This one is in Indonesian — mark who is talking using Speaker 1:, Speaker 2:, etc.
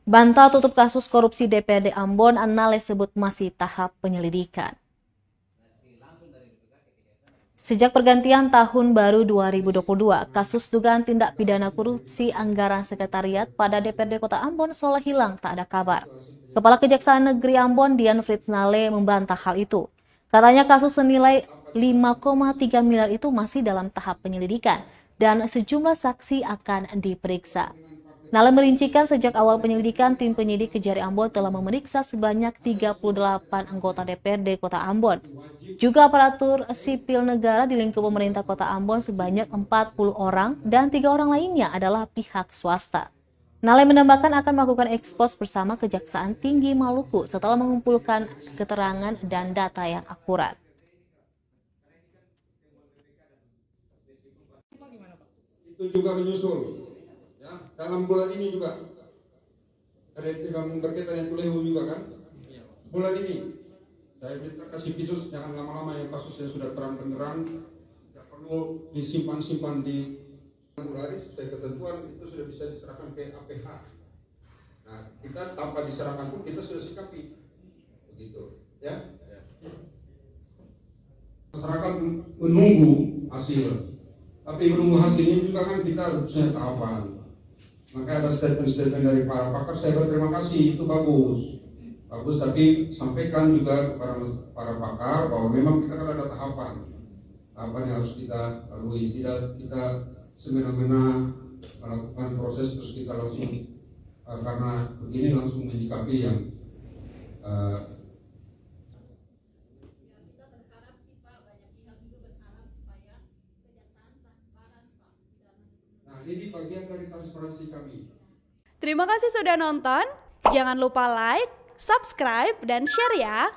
Speaker 1: Bantah tutup kasus korupsi DPRD Ambon, Nale sebut masih tahap penyelidikan. Sejak pergantian tahun baru 2022, kasus dugaan tindak pidana korupsi anggaran sekretariat pada DPRD Kota Ambon seolah hilang tak ada kabar. Kepala Kejaksaan Negeri Ambon, Dian Fritz Nale, membantah hal itu. Katanya kasus senilai 5,3 miliar itu masih dalam tahap penyelidikan dan sejumlah saksi akan diperiksa. Nale merincikan sejak awal penyelidikan, tim penyidik Kejari Ambon telah memeriksa sebanyak 38 anggota DPRD Kota Ambon. Juga aparatur sipil negara di lingkup pemerintah Kota Ambon sebanyak 40 orang dan 3 orang lainnya adalah pihak swasta. Nale menambahkan akan melakukan ekspos bersama Kejaksaan Tinggi Maluku setelah mengumpulkan keterangan dan data yang akurat.
Speaker 2: Itu juga menyusul. Ya, dalam bulan ini juga ada yang berkaitan yang Tulehu juga kan. Bulan ini saya minta kasih pisus, jangan lama-lama yang kasusnya sudah terang benderang, tidak perlu disimpan-simpan di hari sesuai ketentuan, itu sudah bisa diserahkan ke APH. Nah, kita tanpa diserahkan pun kita sudah sikapi, begitu, ya. Masyarakat menunggu hasil, tapi menunggu hasilnya juga kan kita harusnya tahapan. Maka ada statement-statement dari para pakar, saya berterima kasih, itu bagus, tapi sampaikan juga kepada para pakar bahwa memang kita kan ada tahapan yang harus kita lalui, tidak kita semena-mena melakukan proses terus kita langsung karena begini langsung menyikapi yang nah ini bagian dari transparansi kami.
Speaker 3: Terima kasih sudah nonton. Jangan lupa like, subscribe, dan share ya.